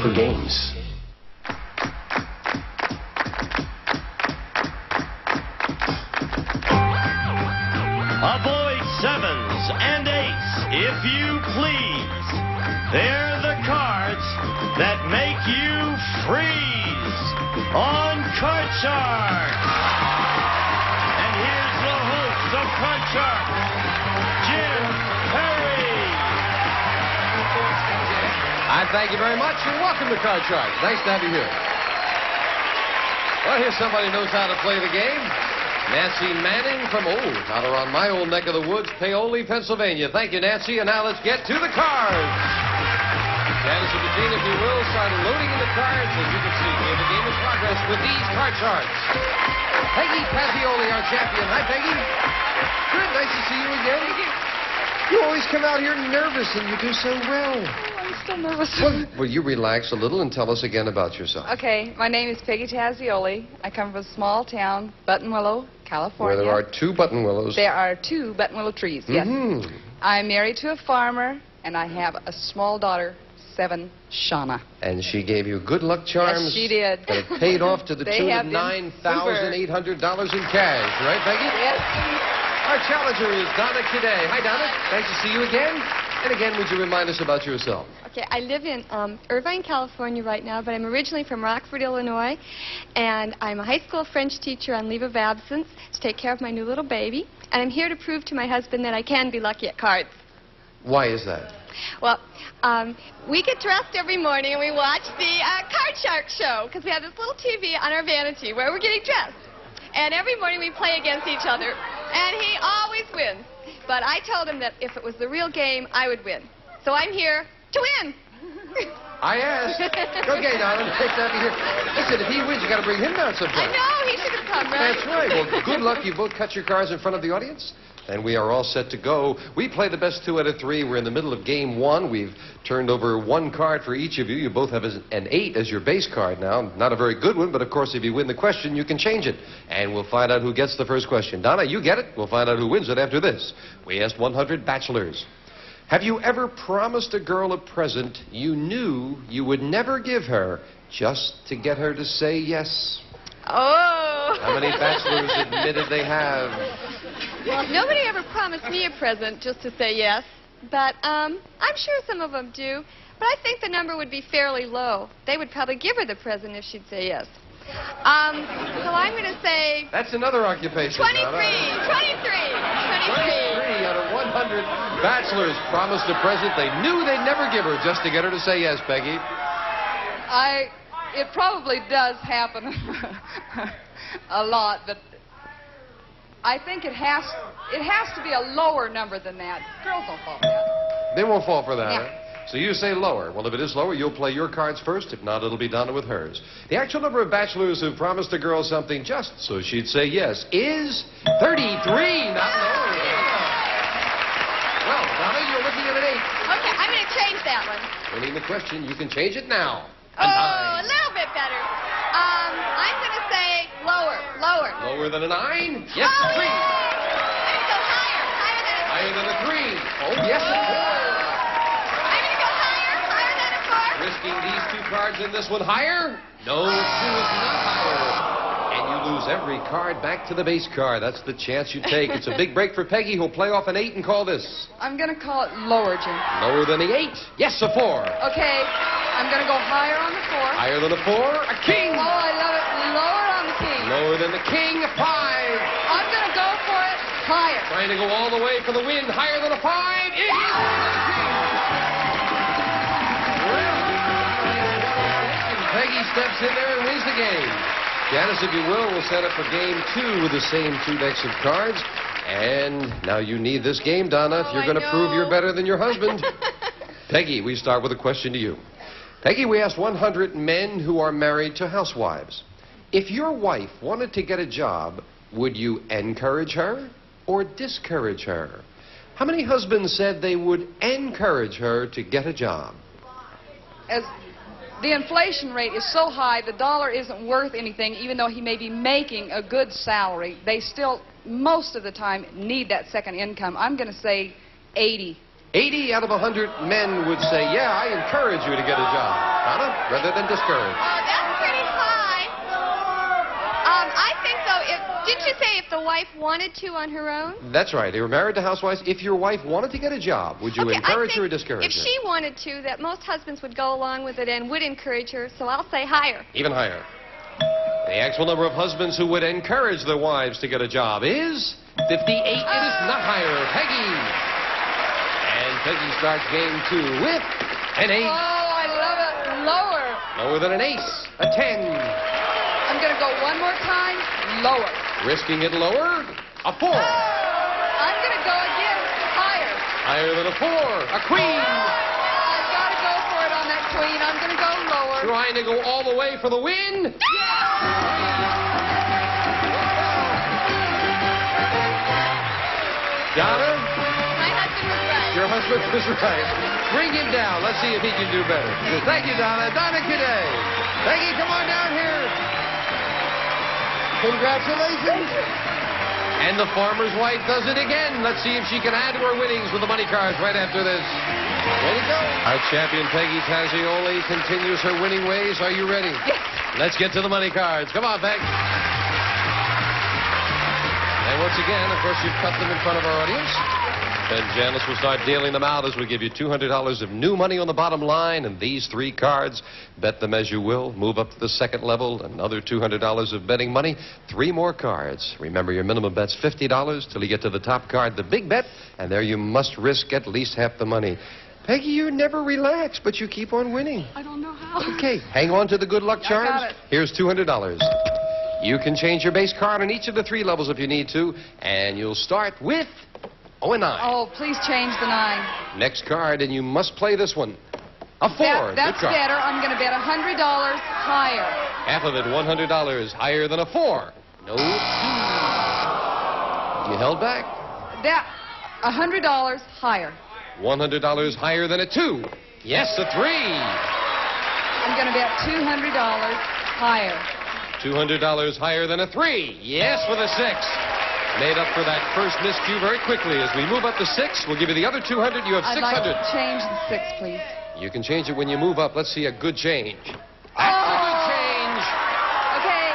for games. Avoid sevens and eights, if you please. They're the cards that make you freeze on Card Shark. And here's the host of Card Shark, Jim Perry. I thank you very much, and welcome to Card Shark. Nice to have you here. Well, here's somebody who knows how to play the game. Nancy Manning from, out around my old neck of the woods, Paoli, Pennsylvania. Thank you, Nancy. And now let's get to the cards. Janice and Bettina, if you will, start loading in the cards. As you can see, we have a game in progress with these card charts. Peggy Pazioli, our champion. Hi, Peggy. Good. Nice to see you again. You always come out here nervous, and you do so well. I'm still nervous. Well, you relax a little and tell us again about yourself. Okay, my name is Peggy Tazioli. I come from a small town, Buttonwillow, California. Where there are 2 button willows. There are 2 buttonwillow trees, yes. Mm-hmm. I'm married to a farmer, and I have a small daughter, 7, Shauna. And she gave you good luck charms. Yes, she did. That have paid off to the They tune of have been $9,800 in cash. Right, Peggy? Yes. Our challenger is Donna Kiday. Hi, Donna. Nice to see you again. And again, would you remind us about yourself? Okay, I live in Irvine, California right now, but I'm originally from Rockford, Illinois, and I'm a high school French teacher on leave of absence to take care of my new little baby, and I'm here to prove to my husband that I can be lucky at cards. Why is that? Well, we get dressed every morning and we watch the Card Shark show, because we have this little TV on our vanity where we're getting dressed. And every morning we play against each other, and he always wins. But I told him that if it was the real game, I would win. So I'm here to win. I asked. Okay, Donna, nice to have you here. Listen, if he wins, you got to bring him down sometime. I know, he should have come, right? That's right. Well, good luck. You both cut your cards in front of the audience. And we are all set to go. We play the best 2 out of 3. We're in the middle of game 1. We've turned over 1 card for each of you. You both have an 8 as your base card now. Not a very good one, but of course, if you win the question, you can change it. And we'll find out who gets the first question. Donna, you get it. We'll find out who wins it after this. We asked 100 bachelors. Have you ever promised a girl a present you knew you would never give her just to get her to say yes? Oh. How many bachelors admitted they have? Well, nobody ever promised me a present just to say yes, but I'm sure some of them do. But I think the number would be fairly low. They would probably give her the present if she'd say yes. So I'm going to say... That's another occupation. 23 out of 100 bachelors promised a present they knew they'd never give her just to get her to say yes, Peggy. It probably does happen a lot, but I think it has to be a lower number than that. Girls don't fall for that. They won't fall for that. Yeah. Huh? So you say lower. Well, if it is lower, you'll play your cards first. If not, it'll be Donna with hers. The actual number of bachelors who promised a girl something just so she'd say yes is 33. Not lower. Well, Donna, you're looking at an 8. Okay, I'm going to change that one. Winning the question, you can change it now. Oh, a little bit better. I'm going to say lower. Lower than a 9? Yes, Oh, a 3. I'm going to go higher. Higher than a 3. Oh, yes, a 4. I'm going to go higher than a 4. Risking these 2 cards in this one higher? No, 2 is not higher. And you lose every card back to the base card. That's the chance you take. It's a big break for Peggy, who'll play off an 8 and call this. I'm going to call it lower, Jim. Lower than the 8? Yes, a 4. Okay, I'm going to go higher on the 4. Higher than a 4? A king. Oh, I love it. Lower on the king. Lower than the king, a 5. I'm going to go for it higher. Trying to go all the way for the win. Higher than a 5. It is the king. And Peggy steps in there and wins the game. Janice, if you will set up for game 2 with the same 2 decks of cards. And now you need this game, Donna, if you're going to prove you're better than your husband. Peggy, we start with a question to you. Peggy, we asked 100 men who are married to housewives. If your wife wanted to get a job, would you encourage her or discourage her? How many husbands said they would encourage her to get a job? As the inflation rate is so high, the dollar isn't worth anything, even though he may be making a good salary. They still, most of the time, need that second income. I'm going to say 80. 80 out of 100 men would say, yeah, I encourage you to get a job, Donna, rather than discourage. Oh, that's pretty high. I think, though, didn't you say if the wife wanted to on her own? That's right. They were married to housewives. If your wife wanted to get a job, would you encourage her or discourage her? If she wanted to, that most husbands would go along with it and would encourage her, so I'll say higher. Even higher. The actual number of husbands who would encourage their wives to get a job is 58. It is not higher. Peggy. And Peggy starts game 2 with an 8. Oh, I love it. Lower. Lower than an ace. A 10. I'm going to go one more time. Lower. Risking it lower. A 4. I'm going to go again. Higher. Higher than a 4. A queen. I've got to go for it on that queen. I'm going to go lower. Trying to go all the way for the win. Donna? My husband was right. Your husband was right. Bring him down. Let's see if he can do better. Thank you, Donna. Donna Cadet. Peggy, come on down here. Congratulations. And the farmer's wife does it again. Let's see if she can add to her winnings with the money cards right after this. Ready to go? Our champion, Peggy Tazioli, continues her winning ways. Are you ready? Yes. Let's get to the money cards. Come on, Peg. And once again, of course, you've cut them in front of our audience. And Janice will start dealing them out as we give you $200 of new money on the bottom line. And these 3 cards, bet them as you will, move up to the second level. Another $200 of betting money. 3 more cards. Remember, your minimum bet's $50 till you get to the top card, the big bet. And there you must risk at least half the money. Peggy, you never relax, but you keep on winning. I don't know how. Okay, hang on to the good luck charms. got it. Here's $200. You can change your base card on each of the 3 levels if you need to. And you'll start with... a 9. Oh, please change the 9. Next card, and you must play this one. A 4. That's Good card. better. I'm going to bet $100 higher. Half of it, $100 higher than a 4. No. You held back. That $100 higher. $100 higher than a 2. Yes, a 3. I'm going to bet $200 higher. $200 higher than a 3. Yes, with a 6. Made up for that first miscue very quickly. As we move up to 6, we'll give you the other 200. You have I'd 600. like to change the 6, please. You can change it when you move up. Let's see a good change. That's Oh! a good change. Okay,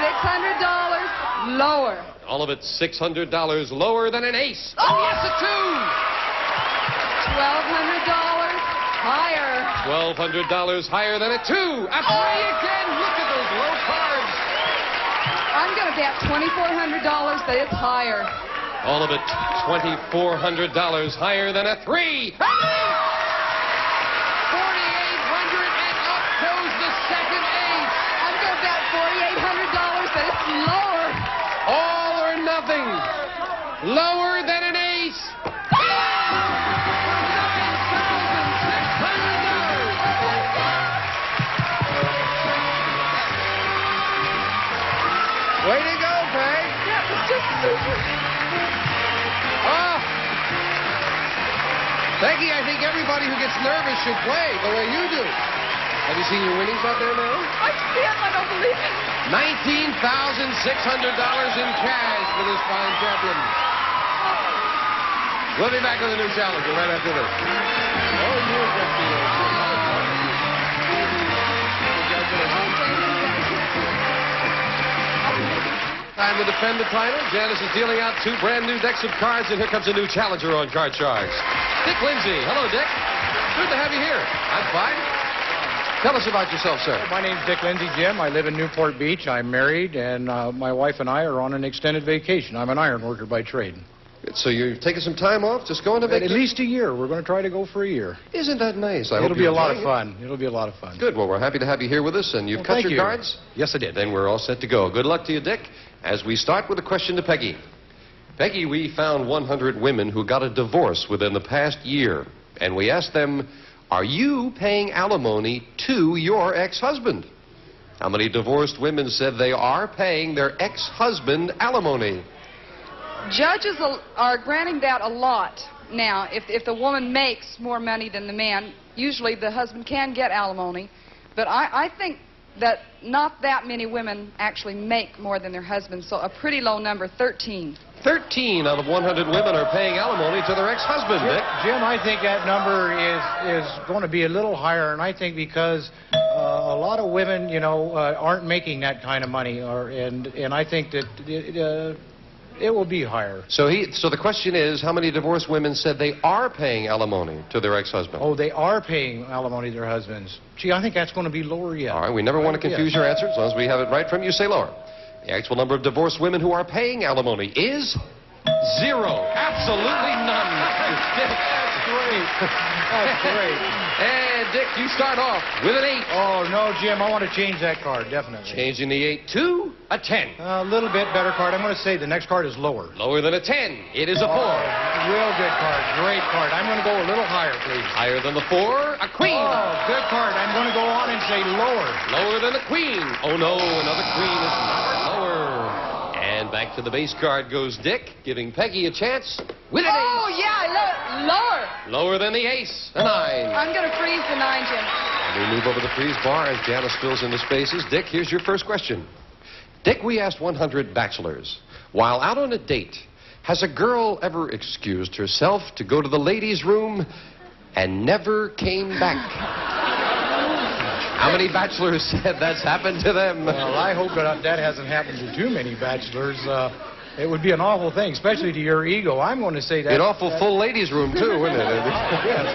$600 lower. All of it $600 lower than an ace. Oh, yes, a $1,200 higher. $1,200 higher than a 2. A 3 again. Look at those low cards. I'm going to bet $2,400 that it's higher. All of it $2,400 higher than a 3. $4,800 and up goes the second ace. I'm going to bet $4,800 that it's lower. All or nothing. Lower than an ace. Way to go, Peg. That was just super. Oh. Peggy, I think everybody who gets nervous should play the way you do. Have you seen your winnings out there now? I can't. I don't believe it. $19,600 in cash for this fine champion. We'll be back with a new challenger right after this. Oh, you're Time to defend the title. Janice is dealing out 2 brand new decks of cards, and here comes a new challenger on Card Sharks. Dick Lindsay. Hello, Dick. Good to have you here. I'm fine. Tell us about yourself, sir. My name's Dick Lindsay, Jim. I live in Newport Beach. I'm married, and my wife and I are on an extended vacation. I'm an iron worker by trade. So you're taking some time off, just going to At vacation? least a year. We're going to try to go for a year. Isn't that nice? I hope It'll be you're a lot of enjoying fun. It'll be a lot of fun. it. Good. Well, we're happy to have you here with us, and you've Well, cut thank your you. cards? Yes, I did. Then we're all set to go. Good luck to you, Dick. As we start with a question to Peggy. Peggy, we found 100 women who got a divorce within the past year, and we asked them, are you paying alimony to your ex-husband? How many divorced women said they are paying their ex-husband alimony? Judges are granting that a lot now. If the woman makes more money than the man, usually the husband can get alimony. But I think that not that many women actually make more than their husbands, so a pretty low number, 13. 13 out of 100 women are paying alimony to their ex-husband, Dick. Jim, I think that number is going to be a little higher, and I think because a lot of women, aren't making that kind of money, and I think that it will be higher. So the question is, how many divorced women said they are paying alimony to their ex-husband? Oh, they are paying alimony to their husbands. Gee, I think that's going to be lower yet. All right, we never want to confuse your answer. As long as we have it right from you, say lower. The actual number of divorced women who are paying alimony is 0. Absolutely none. That's great. That's great. And Dick, you start off with an 8. Oh, no, Jim, I want to change that card, definitely. Changing the 8 to a 10. A little bit better card. I'm going to say the next card is lower. Lower than a 10. It is a 4. Real good card. Great card. I'm going to go a little higher, please. Higher than the 4, a queen. Oh, good card. I'm going to go on and say lower. Lower than a queen. Oh, no, another queen is not lower. And back to the base card goes Dick, giving Peggy a chance with an ace. Oh, yeah, lower. Lower than the ace, a 9. I'm going to freeze the 9, Jim. And we move over the freeze bar as Janice fills in the spaces. Dick, here's your first question. Dick, we asked 100 bachelors, while out on a date, has a girl ever excused herself to go to the ladies' room and never came back? How many bachelors said that's happened to them? Well, I hope that hasn't happened to too many bachelors. It would be an awful thing, especially to your ego. I'm going to say that. An awful full ladies' room, too, wouldn't it? Yes.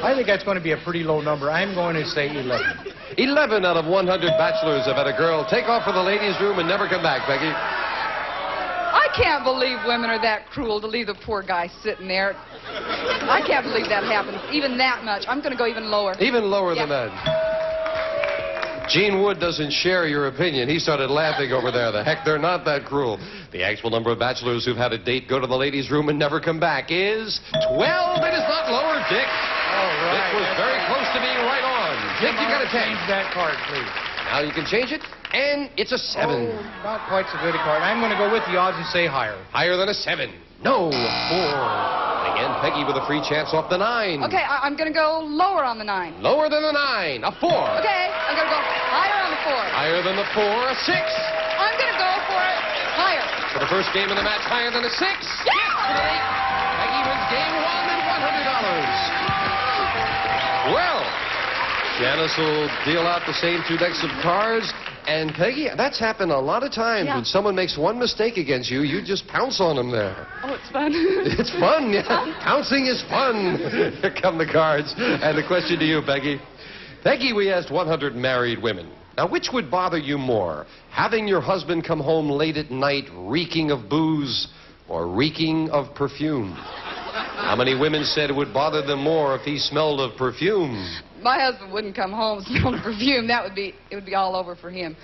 I think that's going to be a pretty low number. I'm going to say 11. 11 out of 100 bachelors have had a girl take off for the ladies' room and never come back, Peggy. I can't believe women are that cruel to leave the poor guy sitting there. I can't believe that happens, even that much. I'm going to go even lower. Even lower than that. Gene Wood doesn't share your opinion. He started laughing over there. The heck, they're not that cruel. The actual number of bachelors who've had a date go to the ladies' room and never come back is 12. It is not lower, Dick. All right. Dick was very close to being right on. Dick, you got a 10. Change that card, please. Now you can change it, and it's a 7. Oh, not quite so good a card. I'm going to go with the odds and say higher. Higher than a 7. No, 4. Again, Peggy with a free chance off the 9. Okay, I'm going to go lower on the 9. Lower than the 9. A 4. Okay, I'm going to go higher on the 4. Higher than the 4. A 6. I'm going to go for it higher. For the first game of the match, higher than a 6. Yeah! Peggy wins game 1 and $100. Well, Janice will deal out the same 2 decks of cards. And Peggy, that's happened a lot of times. Yeah. When someone makes one mistake against you, you just pounce on them there. Oh, it's fun. It's fun, yeah. Pouncing is fun. Here come the cards. And the question to you, Peggy. Peggy, we asked 100 married women. Now, which would bother you more? Having your husband come home late at night reeking of booze or reeking of perfume? How many women said it would bother them more if he smelled of perfume? My husband wouldn't come home smelling perfume. It would be all over for him.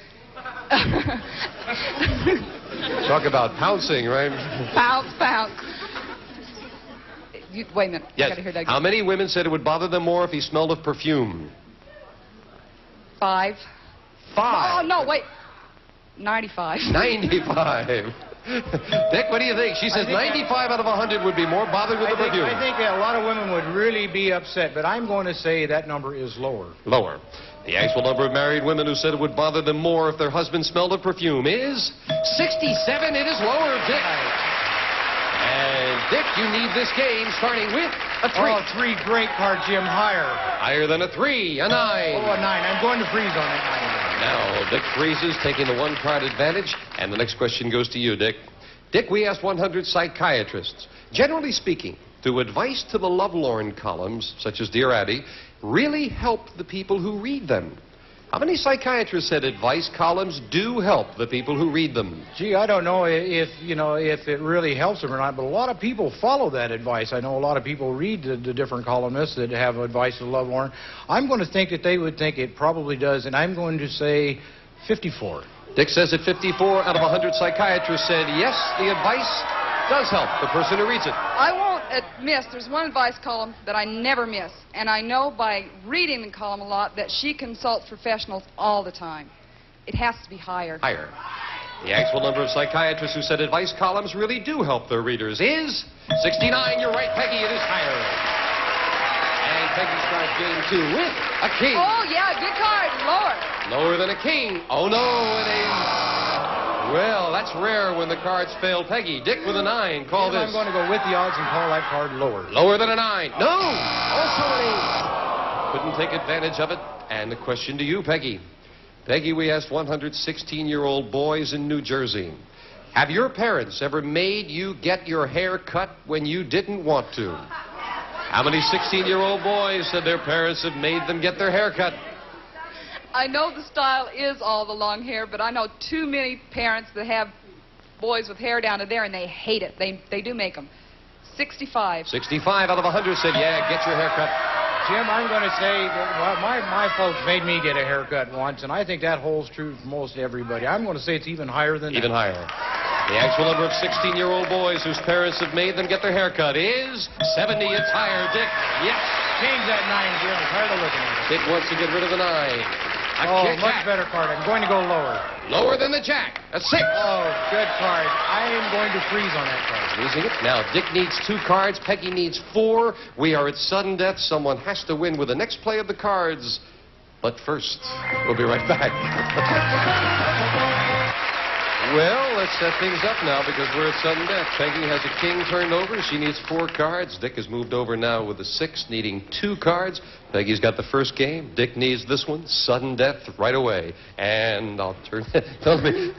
Talk about pouncing, right? Pounce. Wait a minute. Yes. I gotta hear that again. How many women said it would bother them more if he smelled of perfume? 5. 5. Oh, no, wait. 95. 95. Dick, what do you think? She says 95 out of 100 would be more bothered with the perfume. I think a lot of women would really be upset, but I'm going to say that number is lower. Lower. The actual number of married women who said it would bother them more if their husband smelled of perfume is 67. It is lower, Dick. And, Dick, you need this game starting with a 3. Oh, 3, great card, Jim. Higher. Higher than a 3, a 9. Oh, a 9. I'm going to freeze on that 9. Now, Dick freezes, taking the 1-card advantage. And the next question goes to you, Dick. Dick, we asked 100 psychiatrists. Generally speaking, do advice to the lovelorn columns, such as Dear Addie, really help the people who read them? How many psychiatrists said advice columns do help the people who read them? Gee, I don't know if it really helps them or not, but a lot of people follow that advice. I know a lot of people read the different columnists that have advice to the lovelorn. I'm going to think that they would think it probably does, and I'm going to say 54. Dick says that 54 out of 100 psychiatrists said yes, the advice does help the person who reads it. I won't miss. There's one advice column that I never miss, and I know by reading the column a lot that she consults professionals all the time. It has to be higher. Higher. The actual number of psychiatrists who said advice columns really do help their readers is 69. You're right, Peggy. It is higher. And Peggy starts game 2 with a king. Oh, yeah, good card. Lower. Lower than a king. Oh, no, an ace. Well, that's rare when the cards fail Peggy. Dick with a 9. Call this. I'm going to go with the odds and call that card lower. Lower than a 9. No! Also an ace. Couldn't take advantage of it. And the question to you, Peggy. Peggy, we asked 116-year-old boys in New Jersey. Have your parents ever made you get your hair cut when you didn't want to? How many 16-year-old boys said their parents have made them get their hair cut? I know the style is all the long hair, but I know too many parents that have boys with hair down to there, and they hate it. They do make them. 65. 65 out of 100 said, yeah, get your hair cut. Jim, I'm going to say that my folks made me get a haircut once, and I think that holds true for most everybody. I'm going to say it's even higher than Even that. higher. The actual number of 16-year-old boys whose parents have made them get their hair cut is 70. It's higher. Dick, yes. Change that 9, Jim. I'm tired of looking at it. Dick wants to get rid of the 9. Much better card. I'm going to go lower. Lower than the jack. A 6. Oh, good card. I am going to freeze on that card. Freezing it. Now, Dick needs 2 cards. Peggy needs 4. We are at sudden death. Someone has to win with the next play of the cards. But first, we'll be right back. Well, let's set things up now because we're at sudden death. Peggy has a king turned over. She needs 4 cards. Dick has moved over now with a 6, needing 2 cards. Peggy's got the first game. Dick needs this one. Sudden death right away. And I'll turn...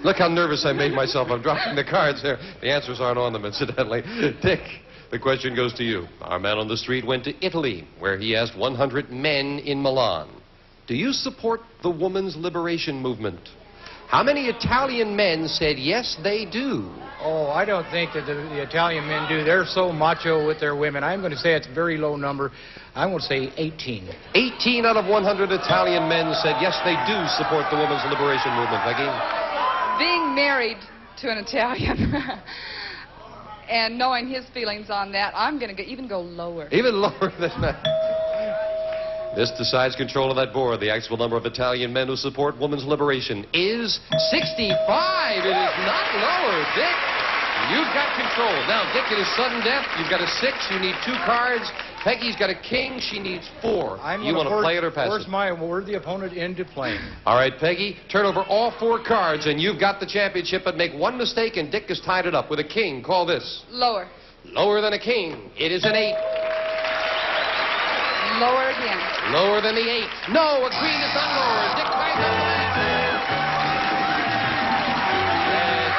Look how nervous I made myself. I'm dropping the cards there. The answers aren't on them, incidentally. Dick, the question goes to you. Our man on the street went to Italy, where he asked 100 men in Milan, do you support the woman's liberation movement? How many Italian men said, yes, they do? Oh, I don't think that the Italian men do. They're so macho with their women. I'm going to say it's a very low number. I'm going to say 18. 18 out of 100 Italian men said, yes, they do support the women's liberation movement. Peggy? Being married to an Italian and knowing his feelings on that, I'm going to even go lower. Even lower than that. This decides control of that board. The actual number of Italian men who support women's liberation is 65. It is not lower. Dick, you've got control. Now, Dick, it is sudden death. You've got a 6. You need 2 cards. Peggy's got a king. She needs 4. You want to play it or pass it? Force my worthy opponent into playing. All right, Peggy, turn over all 4 cards, and you've got the championship, but make one mistake, and Dick has tied it up with a king. Call this. Lower. Lower than a king. It is an 8. Lower again. Lower than the 8. No, a queen is not lower. Dick ties up the match.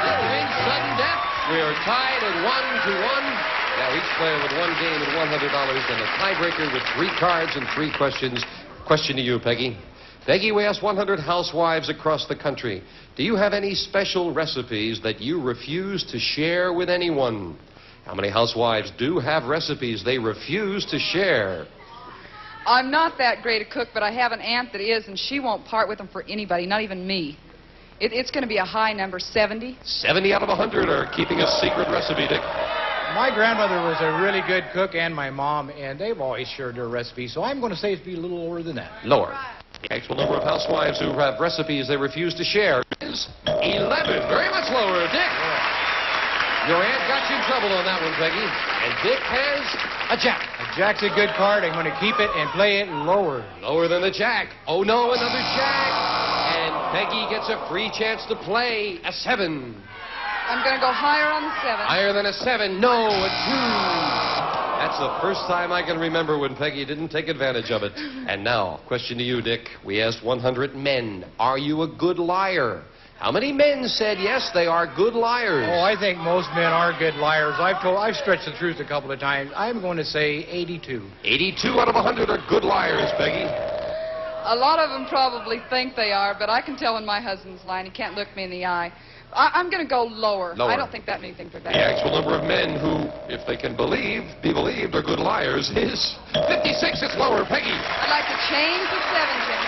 Dick wins sudden death. We are tied at 1-1. Now each player with 1 game and $100 and a tiebreaker with 3 cards and 3 questions. Question to you, Peggy. Peggy, we asked 100 housewives across the country. Do you have any special recipes that you refuse to share with anyone? How many housewives do have recipes they refuse to share? I'm not that great a cook, but I have an aunt that is, and she won't part with them for anybody, not even me. It's going to be a high number, 70. 70 out of 100 are keeping a secret recipe, Dick. My grandmother was a really good cook, and my mom, and they've always shared their recipes, so I'm going to say it'd be a little lower than that. Lower. The actual number of housewives who have recipes they refuse to share is 11. Very much lower, Dick. Your aunt got you in trouble on that one, Peggy. And Dick has a jack. A jack's a good card. I'm going to keep it and play it lower. Lower than the jack. Oh, no, another jack. And Peggy gets a free chance to play a 7. I'm going to go higher on the 7. Higher than a 7. No, a 2. That's the first time I can remember when Peggy didn't take advantage of it. And now, question to you, Dick. We asked 100 men, are you a good liar? How many men said yes, they are good liars? Oh, I think most men are good liars. I've stretched the truth a couple of times. I'm going to say 82. 82 out of 100 are good liars, Peggy. A lot of them probably think they are, but I can tell when my husband's lying. He can't look me in the eye. I'm going to go lower. Lower. I don't think that anything for that. The actual number of men who, if they can be believed, are good liars is 56. It's lower, Peggy. I'd like to change the 7, Jim.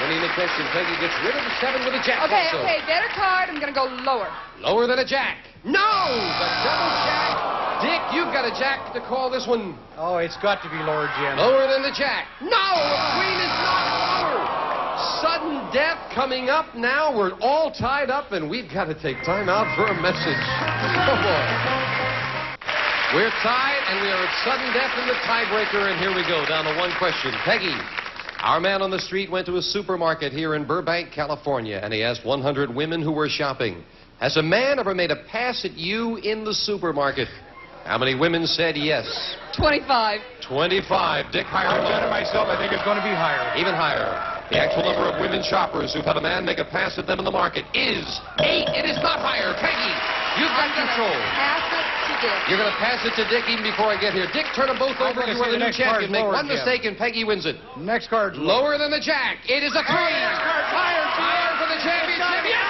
Winning the question, Peggy gets rid of the 7 with a jack. Okay, also. okay, better card. I'm going to go lower. Lower than a jack. No! The double jack. Dick, you've got a jack to call this one. Oh, it's got to be lower, Jim. Lower than the jack. No! The queen is not lower. Sudden death coming up now. We're all tied up, and we've got to take time out for a message. Oh, boy. We're tied, and we are at sudden death in the tiebreaker, and here we go, down to one question. Peggy, our man on the street went to a supermarket here in Burbank, California, and he asked 100 women who were shopping, has a man ever made a pass at you in the supermarket? How many women said yes? 25. 25. Dick, higher or I've done it lower? myself. I think it's going to be higher. Even higher. The actual number of women shoppers who've had a man make a pass at them in the market is 8. It is not higher. Peggy, you've got control. Pass it to Dick. You're going to pass it to Dick even before I get here. Dick, turn them both I'm over. gonna You are say the the new next champion. card's Make lower, one Jim. mistake and Peggy wins it. Next card's Lower than the jack. It is a queen. next card's higher. Higher for the championship. Yes!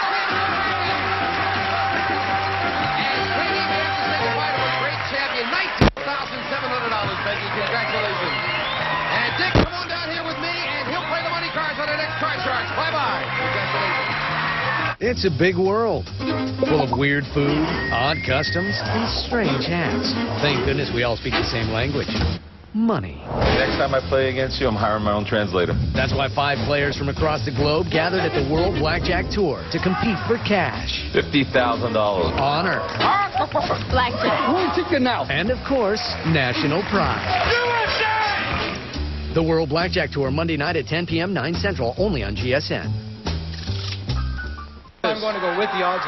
And Peggy may have to say goodbye to a great champion. $19,700, Peggy. Congratulations. And Dick, come on down here with me, and he'll play the money cards on our next Card Sharks. Bye-bye. Congratulations. It's a big world, full of weird food, odd customs, and strange hats. Thank goodness we all speak the same language. Money. Next time I play against you, I'm hiring my own translator. That's why 5 players from across the globe gathered at the World Blackjack Tour to compete for cash, $50,000. honor, Blackjack. and of course, national pride. The World Blackjack Tour, Monday night at 10 p.m., 9 Central, only on GSN. I'm going to go with the odds.